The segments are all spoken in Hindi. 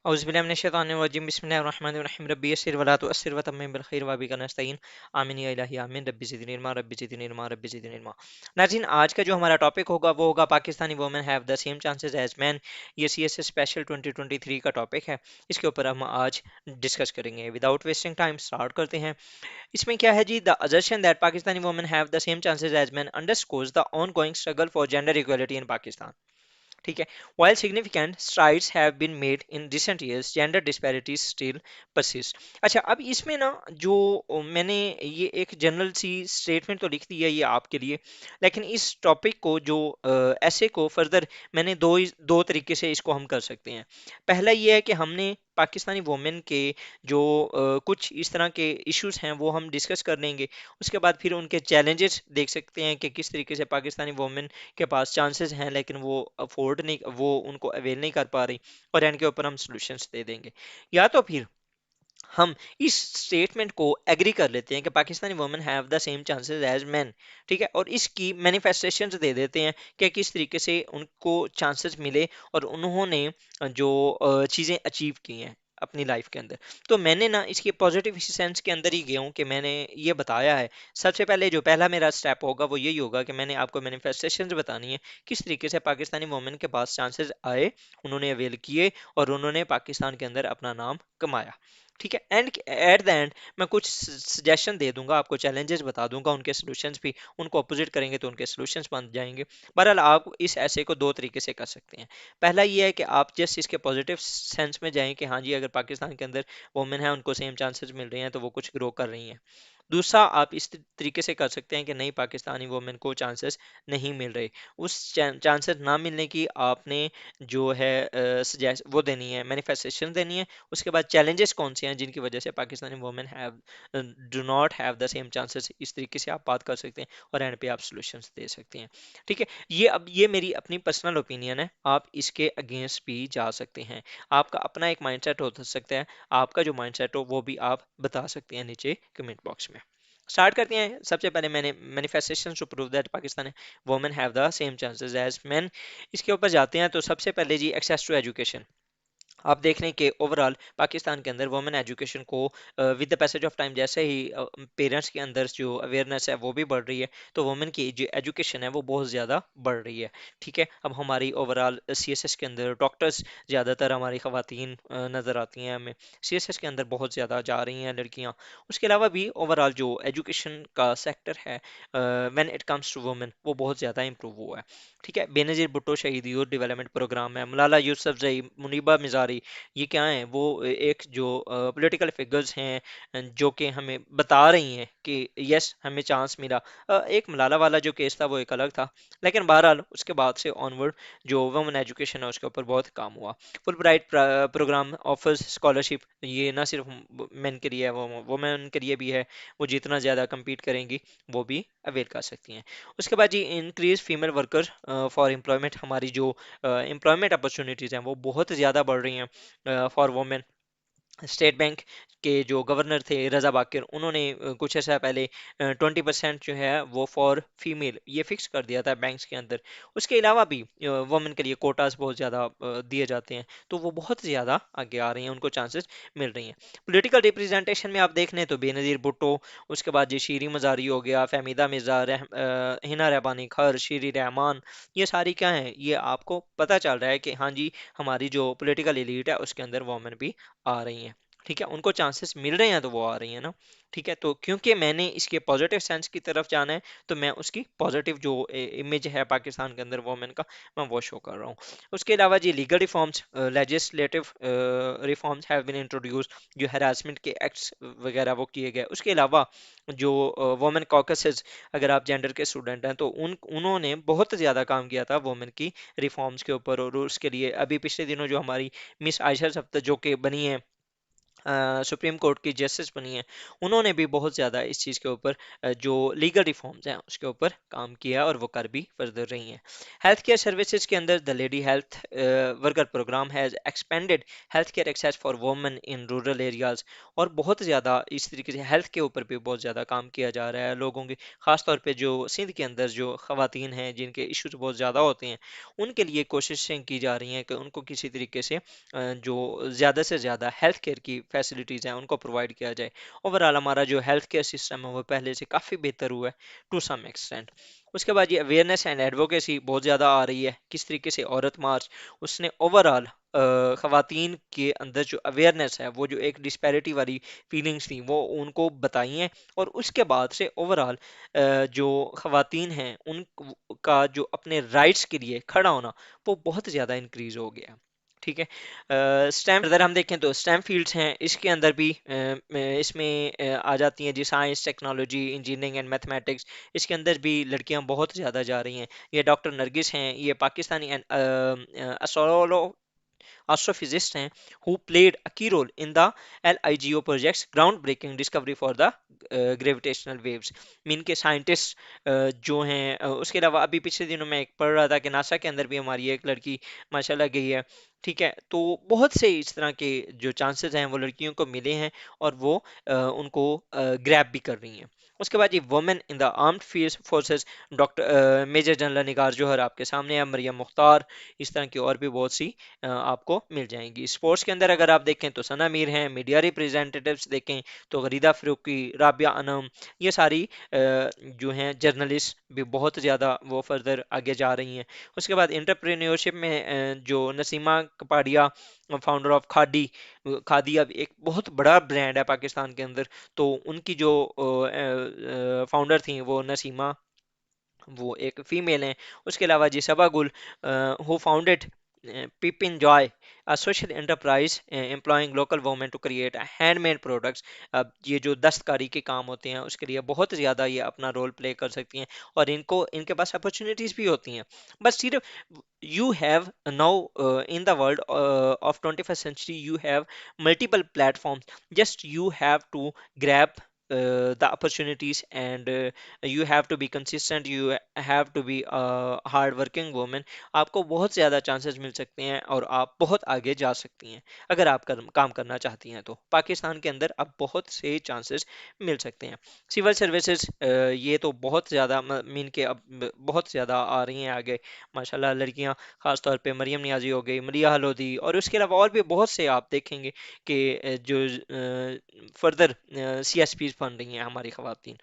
औज़ुबिल्लाहि बिस्मिल्लाहिर्रहमानिर्रहीम रब्बी यस्सिर वला तुअस्सिर वतम्मिम बिल खैर व बिका नस्तईन आमीन या इलाही आमीन रब्बी ज़िदनी इल्मा। नाज़रीन, आज का जो हमारा टॉपिक होगा वो होगा Pakistani women have the same chances as man. ये सीएसएस स्पेशल 2023 का टॉपिक है। इसके ऊपर हम आज डिस्कस करेंगे। विदाउट वेस्टिंग टाइम स्टार्ट करते हैं। इसमें क्या है जी, the assertion that Pakistani women have the same chances as man underscores the ongoing struggle for gender equality in Pakistan. ठीक है। While significant strides have been made in recent years, gender disparities still persist। अच्छा, अब इसमें ना जो मैंने ये एक जनरल सी स्टेटमेंट तो लिख दी है ये आपके लिए, लेकिन इस टॉपिक को जो ऐसे को फर्दर मैंने दो तरीके से इसको हम कर सकते हैं। पहला ये है कि हमने पाकिस्तानी वुमेन के जो कुछ इस तरह के इश्यूज हैं वो हम डिस्कस कर लेंगे। उसके बाद फिर उनके चैलेंजेस देख सकते हैं कि किस तरीके से पाकिस्तानी वुमेन के पास चांसेस हैं लेकिन वो अफोर्ड नहीं, वो उनको अवेल नहीं कर पा रही, और इनके ऊपर हम सॉल्यूशंस दे देंगे। या तो फिर हम इस स्टेटमेंट को एग्री कर लेते हैं कि Pakistani women have the same chances as man. ठीक है, और इसकी मैनिफेस्टेशंस दे देते हैं कि किस तरीके से उनको चांसेस मिले और उन्होंने जो चीज़ें अचीव की हैं अपनी लाइफ के अंदर। तो मैंने ना इसके पॉजिटिव सेंस के अंदर ही गया हूँ कि मैंने ये बताया है। सबसे पहले जो पहला मेरा स्टेप होगा वो यही होगा कि मैंने आपको मैनिफेस्टेशंस बतानी है किस तरीके से पाकिस्तानी वुमेन के पास चांसेस आए, उन्होंने अवेल किए और उन्होंने पाकिस्तान के अंदर अपना नाम कमाया। ठीक है, एंड एट द एंड मैं कुछ सजेशन दे दूंगा आपको, चैलेंजेस बता दूंगा, उनके सॉल्यूशंस भी, उनको अपोजिट करेंगे तो उनके सॉल्यूशंस बन जाएंगे। बहरहाल आप इस ऐसे को दो तरीके से कर सकते हैं। पहला ये है कि आप जस्ट इसके पॉजिटिव सेंस में जाएं कि हाँ जी, अगर पाकिस्तान के अंदर वुमेन है उनको सेम चांसेस मिल रहे हैं तो वो कुछ ग्रो कर रही हैं। दूसरा, आप इस तरीके से कर सकते हैं कि नहीं, पाकिस्तानी वुमेन को चांसेस नहीं मिल रहे। उस चांसेस ना मिलने की आपने जो है सजेस्ट वो देनी है, मैनिफेस्टेशन देनी है। उसके बाद चैलेंजेस कौन से हैं जिनकी वजह से Pakistani women have do not have the same chances, इस तरीके से आप बात कर सकते हैं और एंड पे आप सॉल्यूशंस दे सकते हैं। ठीक है, ये अब ये मेरी अपनी पर्सनल ओपिनियन है, आप इसके अगेंस्ट भी जा सकते हैं। आपका अपना एक माइंडसेट हो सकता है, आपका जो माइंडसेट हो वो भी आप बता सकते हैं नीचे कमेंट बॉक्स में। स्टार्ट करते हैं। सबसे पहले मैंने manifestation to prove that Pakistan women have the same chances as man, इसके ऊपर जाते हैं। तो सबसे पहले जी, एक्सेस टू एजुकेशन। आप देख लें कि ओवरऑल पाकिस्तान के अंदर वुमेन एजुकेशन को with the passage of time जैसे ही पेरेंट्स के अंदर जो अवेयरनेस है वो भी बढ़ रही है, तो वुमेन की जो एजुकेशन है वो बहुत ज़्यादा बढ़ रही है। ठीक है, अब हमारी ओवरऑल सीएसएस के अंदर डॉक्टर्स ज़्यादातर हमारी ख़वातीन नज़र आती हैं हमें, सीएसएस के अंदर बहुत ज़्यादा जा रही हैं लड़कियाँ। उसके अलावा भी ओवरऑल जो एजुकेशन का सेक्टर है when it comes to women वो बहुत ज़्यादा इंप्रूव हुआ है। ठीक है, बेनज़ीर भुट्टो शहीद यूथ डेवलपमेंट प्रोग्राम है, मलाला यूसुफजई, मुनीबा मिजारी, ये क्या है, वो एक जो पॉलिटिकल फिगर्स हैं जो कि हमें बता रही हैं कि यस हमें चांस मिला। एक मलाला वाला जो केस था वो एक अलग था, लेकिन बहरहाल उसके बाद से ऑनवर्ड जो वुमेन एजुकेशन है उसके ऊपर बहुत काम हुआ। Fulbright program offers scholarship, ये ना सिर्फ मेन के लिए है, वो वुमेन के लिए भी है। वो जितना ज़्यादा compete करेंगी वो भी अवेल कर सकती हैं। उसके बाद जी, increase female worker for employment, हमारी जो एम्प्लॉयमेंट अपॉर्चुनिटीज़ हैं वो बहुत ज़्यादा बढ़ रही हैं फॉर वुमेन। स्टेट बैंक के जो गवर्नर थे रजा बाकिर, उन्होंने कुछ ऐसा पहले 20% जो है वो फॉर फीमेल ये फिक्स कर दिया था बैंक्स के अंदर। उसके अलावा भी वुमेन के लिए कोटास बहुत ज़्यादा दिए जाते हैं, तो वो बहुत ज़्यादा आगे आ रही हैं, उनको चांसेस मिल रही हैं। पॉलिटिकल रिप्रेजेंटेशन में आप देख लें तो बेनज़ीर भुट्टो, उसके बाद जी शीरी मज़ारी हो गया, फहमीदा मिर्ज़ा, हिना रहबानी खर, शीरी रहमान, ये सारी क्या हैं, ये आपको पता चल रहा है कि हाँ जी, हमारी जो पॉलिटिकल एलीट है उसके अंदर वुमेन भी आ रही हैं। ठीक है, उनको चांसेस मिल रहे हैं तो वो आ रही है ना। ठीक है, तो क्योंकि मैंने इसके पॉजिटिव सेंस की तरफ जाना है तो मैं उसकी पॉजिटिव जो इमेज है पाकिस्तान के अंदर वुमेन का, मैं वो शो कर रहा हूँ। उसके अलावा जी, legal reforms, legislative reforms have been introduced, जो हरासमेंट के एक्ट्स वगैरह वो किए गए। उसके अलावा जो वुमेन कॉकसेस, अगर आप जेंडर के स्टूडेंट हैं तो उन्होंने बहुत ज़्यादा काम किया था वुमेन की रिफॉर्म्स के ऊपर। और उसके लिए अभी पिछले दिनों जो हमारी मिस आयशा सफ्दर जो कि बनी है सुप्रीम कोर्ट की जस्टिस बनी है, उन्होंने भी बहुत ज़्यादा इस चीज़ के ऊपर जो लीगल रिफॉर्म्स हैं उसके ऊपर काम किया और वो कर भी फर्दर रही हैं। हेल्थ केयर सर्विसेज के अंदर the lady health worker program has expanded health care access for women in rural areas, और बहुत ज़्यादा इस तरीके से हेल्थ के ऊपर भी बहुत ज़्यादा काम किया जा रहा है लोगों की, ख़ास तौर पे जो सिंध के अंदर जो ख़वातीन हैं जिनके इश्यूज बहुत ज़्यादा होते हैं, उनके लिए कोशिशें की जा रही हैं कि उनको किसी तरीके से जो ज़्यादा से ज़्यादा हेल्थ केयर की फैसिलिटीज़ हैं उनको प्रोवाइड किया जाए। ओवरऑल हमारा जो हेल्थ केयर सिस्टम है वो पहले से काफ़ी बेहतर हुआ है टू सम एक्सटेंट। उसके बाद ये अवेयरनेस एंड एडवोकेसी बहुत ज़्यादा आ रही है, किस तरीके से औरत मार्च उसने ओवरऑल खवातीन के अंदर जो अवेयरनेस है, वो जो एक डिस्पैरिटी वाली फीलिंग्स थी वो उनको बताई हैं, और उसके बाद से ओवरऑल जो खवातीन हैं उनका जो अपने राइट्स के लिए खड़ा होना वो बहुत ज़्यादा इंक्रीज हो गया। ठीक है। स्टेम अगर हम देखें तो स्टेम फील्ड्स हैं, इसके अंदर भी इसमें आ जाती हैं जी science, technology, engineering and mathematics. इसके अंदर भी लड़कियां बहुत ज़्यादा जा रही हैं। ये डॉक्टर नरगिस हैं, ये पाकिस्तानी एस्ट्रोनॉलो astrophysicist हैं who played a key role in the LIGO project's groundbreaking discovery for the gravitational waves। Mean के साइंटिस्ट जो हैं उसके अलावा अभी पिछले दिनों मैं एक पढ़ रहा था कि नासा के अंदर भी हमारी एक लड़की माशाल्लाह गई है। ठीक है, तो बहुत से इस तरह के जो चांसेस हैं वो लड़कियों को मिले हैं, और वो उनको ग्रैब भी कर रही हैं। उसके बाद ये women in the armed forces, doctor major general Nigar Johar आपके सामने है, मरियम मुख्तार, इस तरह की और भी बहुत सी आपको मिल जाएंगी। स्पोर्ट्स के अंदर अगर आप देखें तो सना मीर हैं, मीडिया रिप्रेजेंटेटिव्स देखें तो गरीदा फरूकी, राबिया अनम, ये सारी जो हैं जर्नलिस्ट भी बहुत ज़्यादा वो फर्दर आगे जा रही हैं। उसके बाद इंटरप्रेन्योरशिप में जो नसीमा कपाड़िया, फाउंडर ऑफ खादी, खादी अब एक बहुत बड़ा ब्रांड है पाकिस्तान के अंदर, तो उनकी जो फाउंडर थी वो नसीमा, वो एक फीमेल हैं। उसके अलावा जी Saba Gul who founded Popinjay, a social enterprise employing local women to create a handmade products। अब ये जो दस्तकारी के काम होते हैं उसके लिए बहुत ज़्यादा ये अपना रोल प्ले कर सकती हैं, और इनको इनके पास अपॉर्चुनिटीज़ भी होती हैं। बस सिर्फ you have now in the world of 21st century you have multiple platforms, just you have to grab the opportunities, and you have to be consistent, you have to be a hard working woman। आपको बहुत ज़्यादा चांसेस मिल सकते हैं और आप बहुत आगे जा सकती हैं अगर आप काम करना चाहती हैं। तो पाकिस्तान के अंदर अब बहुत से चांसेस मिल सकते हैं। सिविल सर्विसेज ये तो बहुत ज़्यादा मीन के अब बहुत ज़्यादा आ रही हैं आगे माशाल्लाह लड़कियां, खास तौर पे मरियम नियाजी हो गई, मलिया हलोदी, और उसके अलावा और भी बहुत से आप देखेंगे कि जो फर्दर CSPs बन रही हैं हमारी खवातीन।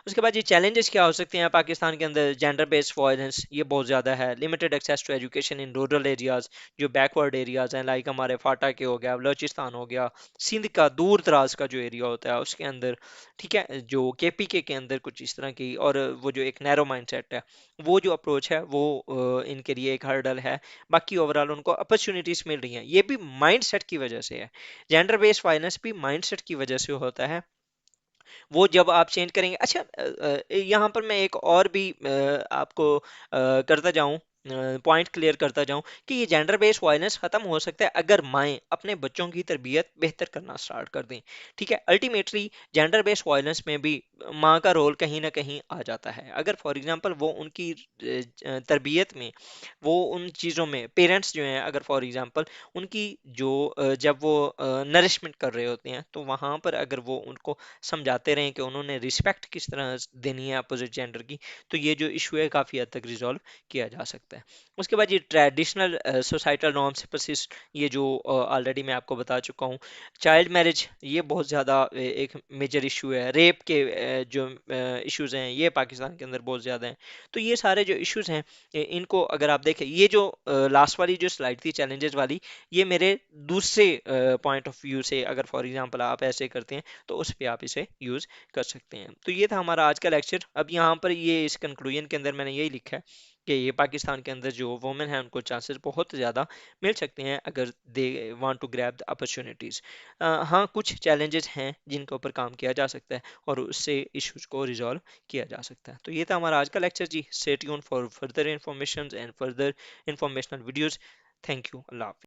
उसके बाद ये चैलेंजेस क्या हो सकते हैं पाकिस्तान के अंदर? जेंडर बेस्ड वायलेंस ये बहुत ज़्यादा है, limited access to education in rural areas, जो बैकवर्ड एरियाज हैं लाइक हमारे फाटा के हो गया, बलोचिस्तान हो गया, सिंध का दूर दराज का जो एरिया होता है उसके अंदर। ठीक है, जो KPK के अंदर कुछ इस तरह की, और वो जो एक नैरो माइंडसेट है, वो जो अप्रोच है वो इनके लिए एक हर्डल है। बाकी ओवरऑल उनको अपॉर्चुनिटीज मिल रही हैं, ये भी माइंडसेट की वजह से है। जेंडर बेस्ड वायलेंस भी माइंडसेट की वजह से होता है, वो जब आप चेंज करेंगे। अच्छा, यहाँ पर मैं एक और भी आपको करता जाऊं, पॉइंट क्लियर करता जाऊं कि ये जेंडर बेस्ड वायलेंस खत्म हो सकता है अगर माएँ अपने बच्चों की तरबियत बेहतर करना स्टार्ट कर दें। ठीक है, अल्टीमेटली जेंडर बेस्ड वायलेंस में भी माँ का रोल कहीं ना कहीं आ जाता है। अगर फॉर एग्जांपल वो उनकी तरबियत में, वो उन चीज़ों में, पेरेंट्स जो हैं अगर फॉर एग्जांपल उनकी जो जब वो नरिशमेंट कर रहे होते हैं, तो वहाँ पर अगर वो उनको समझाते रहें कि उन्होंने रिस्पेक्ट किस तरह देनी है अपोजिट जेंडर की, तो ये जो इशू है काफ़ी हद तक रिजॉल्व किया जा सकता है। उसके बाद ये ट्रेडिशनल सोसाइटल नॉर्म्स परसिस्ट, ये जो ऑलरेडी मैं आपको बता चुका हूँ। चाइल्ड मैरिज ये बहुत ज़्यादा एक मेजर इशू है। रेप के जो इश्यूज हैं ये पाकिस्तान के अंदर बहुत ज़्यादा हैं। तो ये सारे जो इश्यूज हैं इनको अगर आप देखें, ये जो लास्ट वाली जो स्लाइड थी चैलेंजेस वाली, ये मेरे दूसरे पॉइंट ऑफ व्यू से अगर फॉर एग्जांपल आप ऐसे करते हैं तो उस पे आप इसे यूज़ कर सकते हैं। तो ये था हमारा आज का लेक्चर। अब यहाँ पर ये इस कंक्लूजन के अंदर मैंने यही लिखा है कि ये पाकिस्तान के अंदर जो वुमेन है उनको चांसेस बहुत ज़्यादा मिल सकते हैं अगर they want to grab the opportunities. हाँ, कुछ चैलेंजेस हैं जिनके ऊपर काम किया जा सकता है और उससे इश्यूज को रिजॉल्व किया जा सकता है। तो ये था हमारा आज का लेक्चर जी। Stay tune for further information and further informational videos. Thank you. अल्लाह हाफिज़।